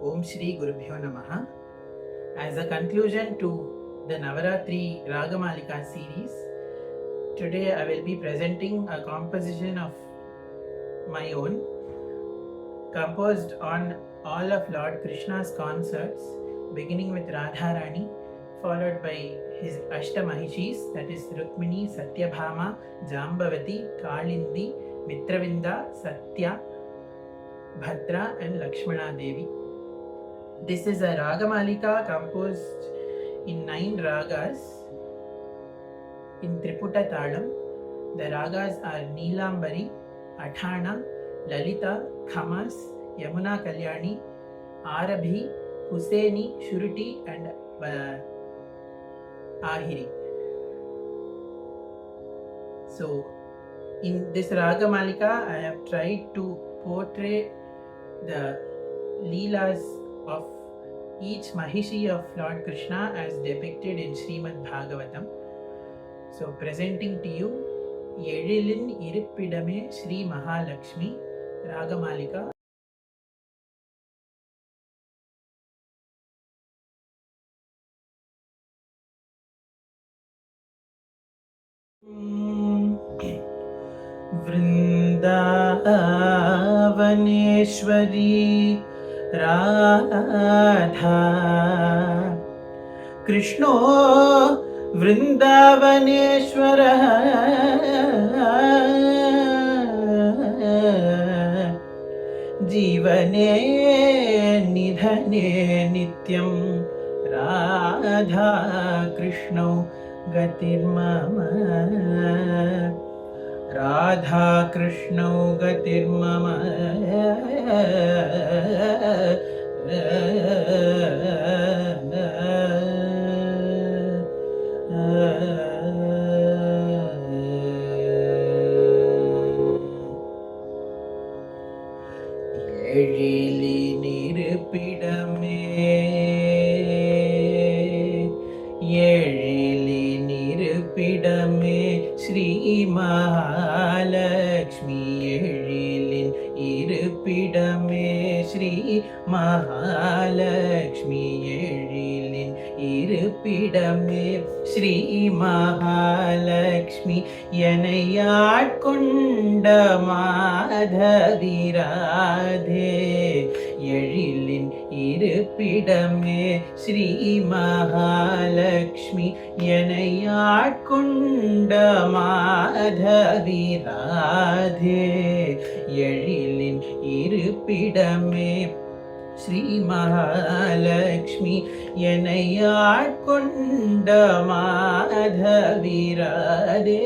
Om Shri Gurubhyo Namaha. As a conclusion to the Navaratri Ragamalika series, today I will be presenting a composition of my own, composed on all of Lord Krishna's concerts, beginning with Radharani, followed by his Ashtamahishis, that is Rukmini, Satyabhama, Jambavati, Kalindi, Mitravinda, Satya, Bhadra and Lakshmana Devi. This is a Ragamalika composed in 9 ragas in Triputa Talam. The ragas are Neelambari, Athana, Lalita, Khamas, Yamuna Kalyani, Arabhi, Husaini, Shuruti and Ahiri. So in this Ragamalika I have tried to portray the Leelas of each Mahishi of Lord Krishna as depicted in Srimad Bhagavatam. So presenting to you Yezhilin Irippidame Sri Mahalakshmi Ragamalika. Vrindavaneshwari Radha Krishno Vrindavaneshwara Jivane Nidhane Nityam Radha Krishno Gatirmama Radha Krishno Gatirmama Yezhilin Irippidame Yezhilin Irippidame Sri Mahalakshmi Yezhilin Irippidame Sri Mahalakshmi Yezhilin Irippidame Sri Mahalakshmi Yanayatkonda Madhavi Radhe Yezhilin Irippidame Sri Mahalakshmi Yanayatkonda Madhavi Radhe Yezhilin Irippidame Sri Mahalakshmi Yanayatkonda Madhavi Radhe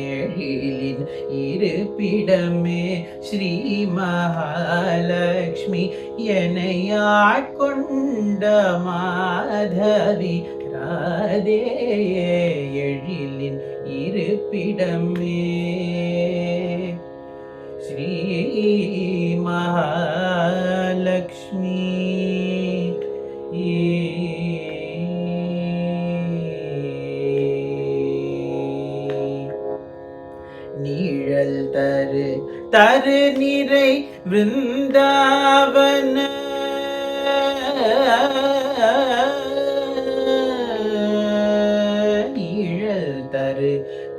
Yezhilin Irippidame Sri Mahalakshmi Yanayatkonda Madhavi Radhe Yezhilin Irippidame Sri Mahalakshmi Nizhal taru nirai Vrindavana Nizhal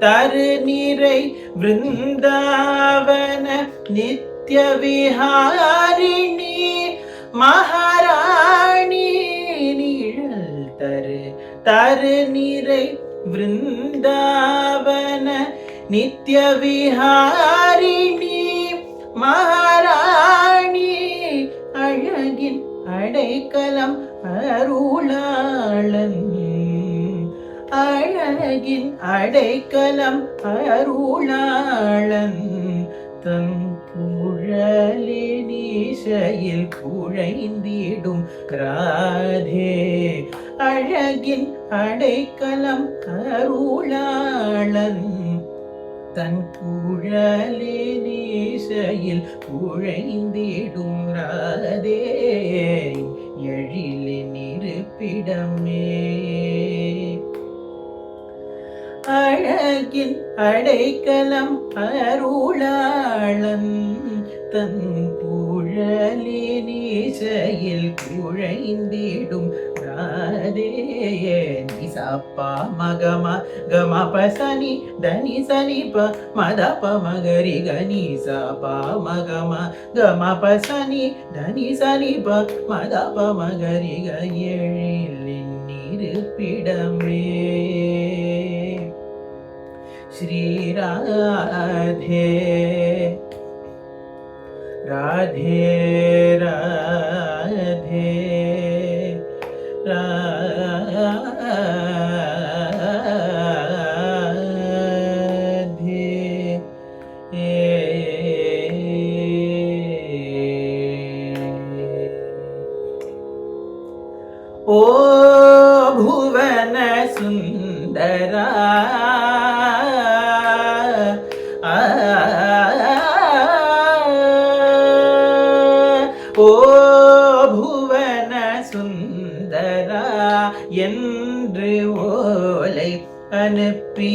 taru nirai Vrindavana Nitya Viharini Maharani Nizhal taru nirai Vrindavana Nitya Viharini Maharani Azhagin Adaikalam Arulalan Azhagin Adaikalam Arulalan Tan Kuzhalinisail Kuzhaindidum Radhe Azhagin Adaikalam Arulalan Tan Kuzhalinisail Kuzhaindidum Radhe Yezhilin Irippidame Azhagin Adaikalam Arulalan Tan Kuzhalini திசையில் குழைந்திடும் ராதே நிசப்பா மகம கம பசனி தனி சனி ப மத ப மகரி கனி சபா மகம கம பசனி தனி சனி ப மத ப மகரி கயழிலின் இருப்பிடமே ஸ்ரீ ராதே ராதே ராதே ராதே ஓ ಭುವನ ಸುಂದರ ஓ ಭುವನ சுந்தர என்று ஓலை அனுப்பி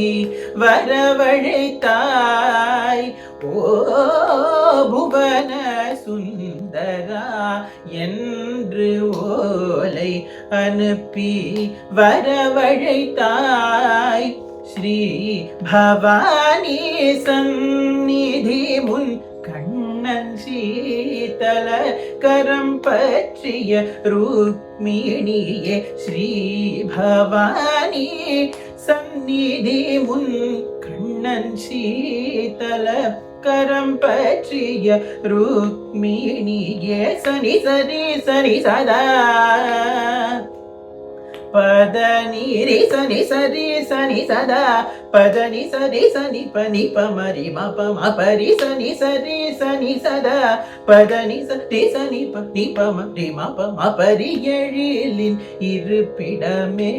வரவழைத்தாய் ஓ புவன சுந்தரா என்று ஓலை அனுப்பி வரவழைத்தாய் ஸ்ரீ பவானி சந்நிதி முன் கண்ணன் சீதல கரம் பற்றிய ருக்மிணியே ஸ்ரீ பவானி சந்நிதி முன் கண்ணன் சீதல கரம் பற்றிய ருக்மிணியே சனி சரி சனி சதா பத நீரி சனி சரி சனி சதா பத நி சரி சனி பனி பமரி மப மபரி சனி சரி சனி சதா பத நி சரி சனி பனி பமரி மப மபரி எழிலின் இருப்பிடமே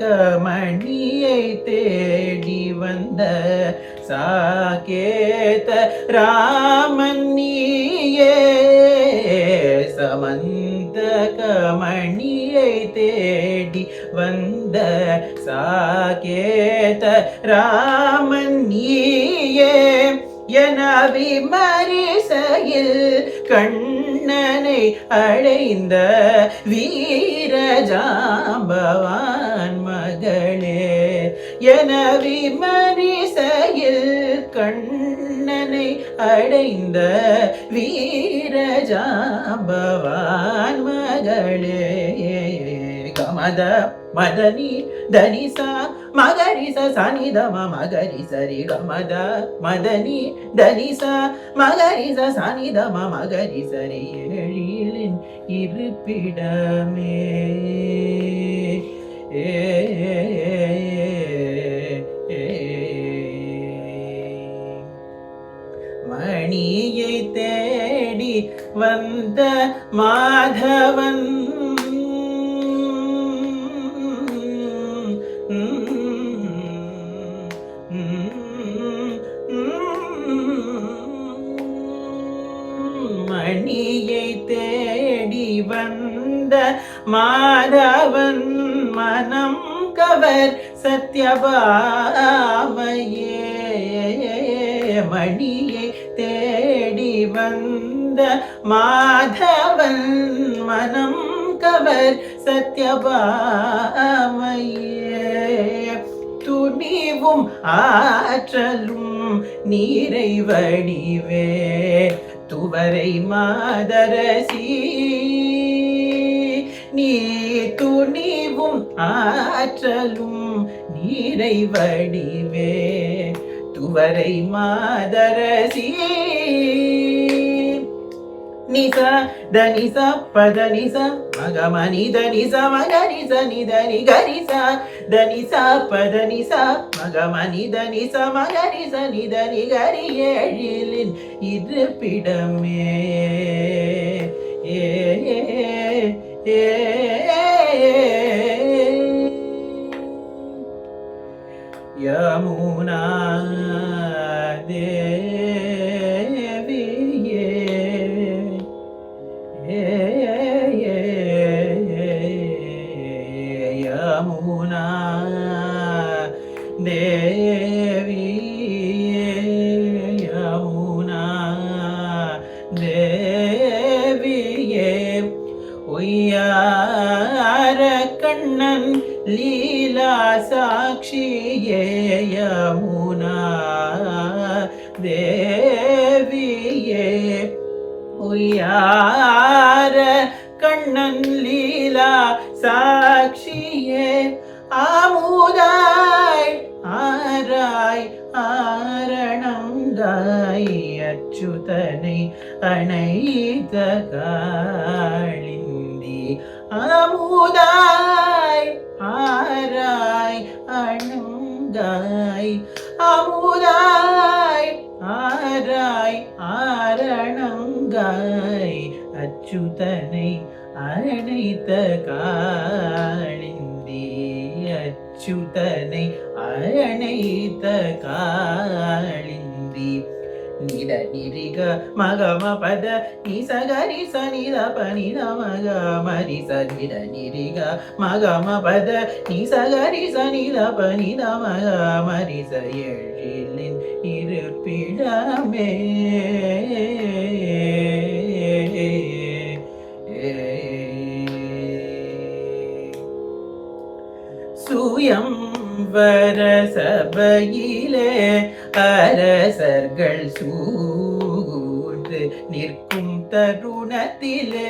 சமந்தகமணியை தேடி வந்த சாகேத ராமன் நீயே சமந்தகமணியை தேடி வந்த சாகேத ராமன் நீயே என விமரிசையில் கண்ணனை அடைந்த வீரஜாம்பவான் மகளே என விமரிசையில் கண்ணனை அடைந்த வீரஜாம்பவான் மகளே கமத மதனி தனிசா மகரிச சனிதம மகரி சரி கமத மதனி தனிசா மகரிச சனிதம மகரி சரி எழிலின் இருப்பிடமே மணியை தேடி வந்த மாதவன் மணியை தேடி வந்த மாதவன் மனம் கவர் சத்யபாமையே மணியை தேடி வந்த மாதவன் மனம் கவர் சத்யபாமையே துணிவும் ஆற்றலும் நீரை வடிவே துவரை மாதரசி நீ துணிவும் ஆற்றலும் நீரை வடிவே துவரை மாதரசி நிச தனிச பதனிச மகமணி தனிச மகரிச நிதனி கரிச தனிச பதனிச மகமணி தனிச மகரிச நிதனி கரி எழிலின் இருப்பிடமே யமுனா யமுனா தேவியே யமுனா தேவியே ஒய்யார கண்ணன் லீலா சாட்சியே யமுனா தேவியே ஒய்யார கண்ணன் லீலா சாட்சியே ஆமுதாய் ஆராய் ஆரணங்காய் அச்சுதனை அணைத்த காளிந்தி ஆமுதாய் ஆராய் அணங்காய் அமுதாய் ஆராய் ஆரணங்காய் அச்சுதனை அணைத்த காளிந்தி அச்சுதனை அணைத்த காளிந்தி நித நிரிக மகம பத நிசகரி சனித பனித மக மரி சனித நிரிக மகம பத நிசகரி சனித பனித மக மரி சயழிலின் இருப்பிடமே சுயம் வரசபையிலே அரசர்கள் சூழ்ந்து நிற்கும் தருணத்திலே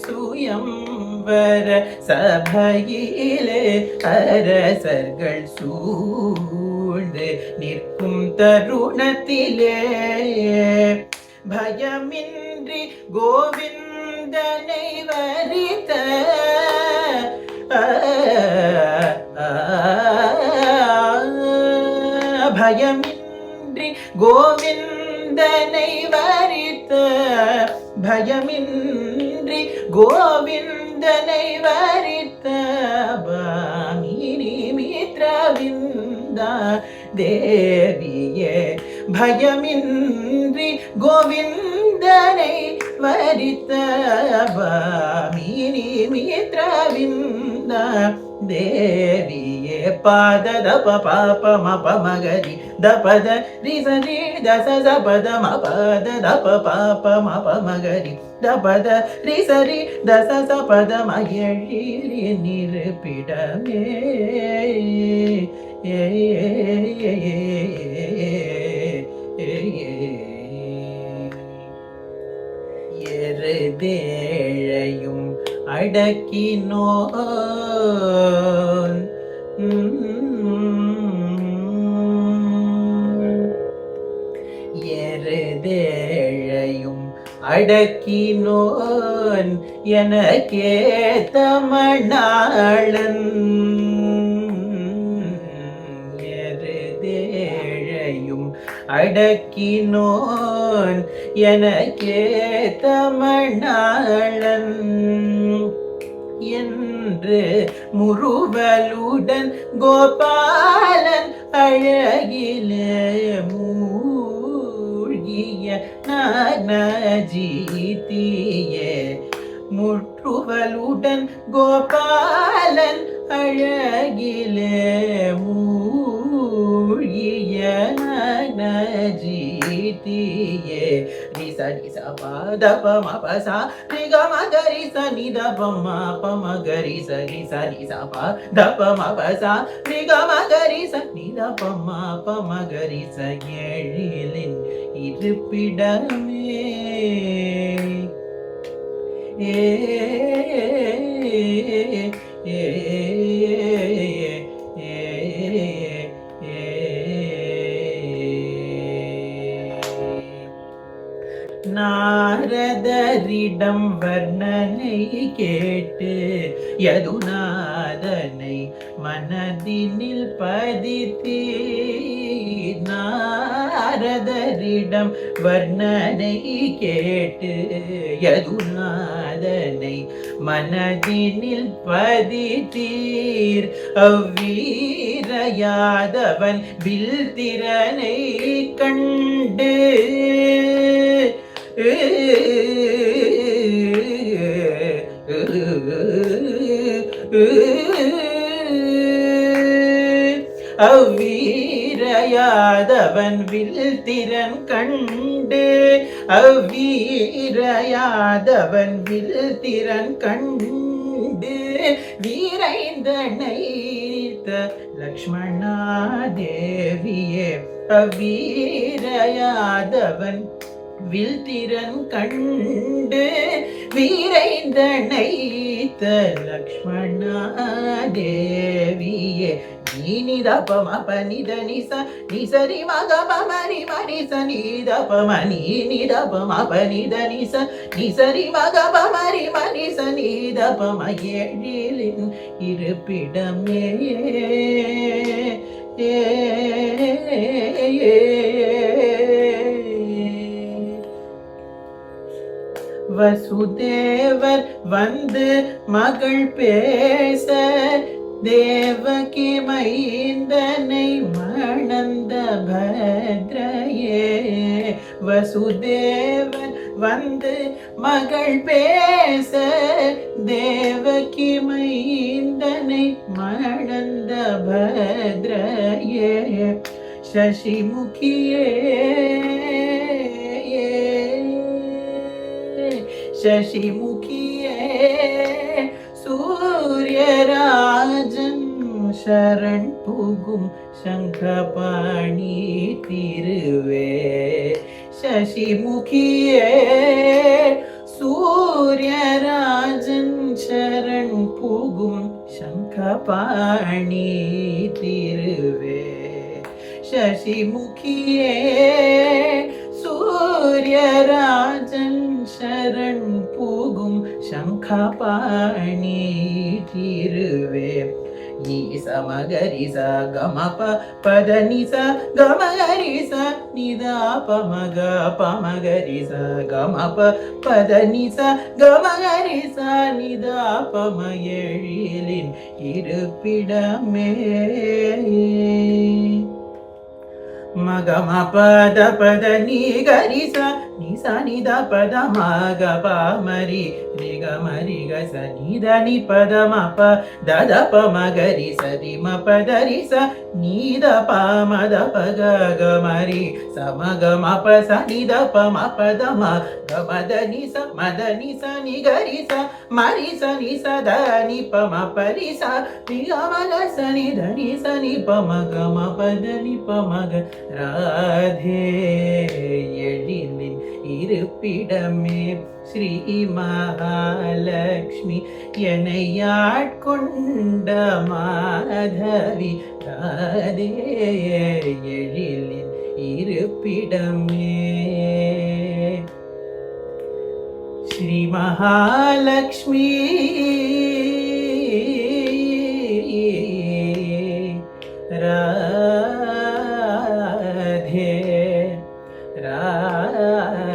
சுயம் வரசபையிலே அரசர்கள் சூழ்ந்து நிற்கும் தருணத்திலே பயமின்றி கோவிந்தனை வரித்த பயமின்றி கோவிந்தனை வரித்த பயமின்றி கோவிந்தனை வரித்த பாமினி மித்ரவிந்தா தேவியே பயமின்றி கோவிந்தனை வரித்த பாமினி மித்ரவிந்தா தேவியே பாதத பாப மப மகரி தபத ரிசரி தச சபத மபத தப பாப மப மகரி தபத ரிசரி தச சபத மயழிரி நிருப்பிடமே எருதேழையும் அடக்கினோன் எருதேழையும் அடக்கினோன் எனக்கே தமிழ்நாளன் எருதேழையும் அடக்கினோன் எனக்கே தமிழ்நாளன் என்று முறுவலுடன் கோபாலன் அழகிலே மூழ்கிய நஜீதியே முற்றுவலுடன் கோபாலன் அழகிலே மூழ்கிய நஜீதியே நிச நிச பத பம பசா ரிக மகரி ச நித பம பம கரி ச நிச நிச பத பம பசா ரிக மகரி ச நித பம பம கரி ச எழிலின் இருப்பிடமே நாரதரிடம் வர்ணனை கேட்டு யதுநாதனை மனதினில் பதித்தீ நாரதரிடம் வர்ணனை கேட்டு யதுநாதனை மனதினில் பதித்தீர் அவ்வீரயாதவன் வில் திறனை கண்டு அவ்வீரையாதவன் வில் திறன் கண்டு அவ்வீரையாதவன் வில் திறன் கண்டு வீரைந்தனை லக்ஷ்மணா தேவியே அவ்வீரையாதவன் வில் திறன் கண்டு வீரைந்தனை லக்ஷ்மணா தேவியே நீத பம பனித நிச நிசரி மக பமரி மனிச நீத பம நீத பம பனித நிச நிசரி மக பமரி மனிச நீத பம ஏழிலின் இருப்பிடமே வசுதேவர் வந்து மகள் பேச தேவகி மைந்தனை மணந்த பத்ரையே வசுதேவன் வந்து மகள் பேச தேவகி மைந்தனை மணந்த பத்ரையே சசிமுகியே சசிமுகியே சூரியராஜன் சரண் புகும் சங்கபாணி திருவே சசிமுகியே சூரியராஜன் சரண் புகும் சங்கபாணி திருவே சசிமுகியே சூரியராஜன் சரண் புகும் சங்கபாணி திருவே ஈச மகரிச கமப பதனிச கமகரிச நிதாப மக பமகரிச கமப பதனிச கமகரிச நிதாபம எழிலின் இருப்பிடமே மகம பத பத நீ கரிச நிச நித பத மக பாமரி ரிக மரி கச நித நி பத மப தத ப மகரி சரி ம பத ரிச நீத ப மத பக கமரி சமக மப ச நித ப மப த ம கமத நிச மத நிச நி கரிச மரி ச நிச த நி ப ம பரி ச ரிக மக ச நித நிச நி ப மக ம பத நி ப மக ராதே எழிலின் இருப்பிடமே ஸ்ரீ மகாலட்சுமி என்னையாட்கொண்ட மாதவி ராதே எழிலின் இருப்பிடமே ஸ்ரீ மகாலட்சுமி ராதே ராதே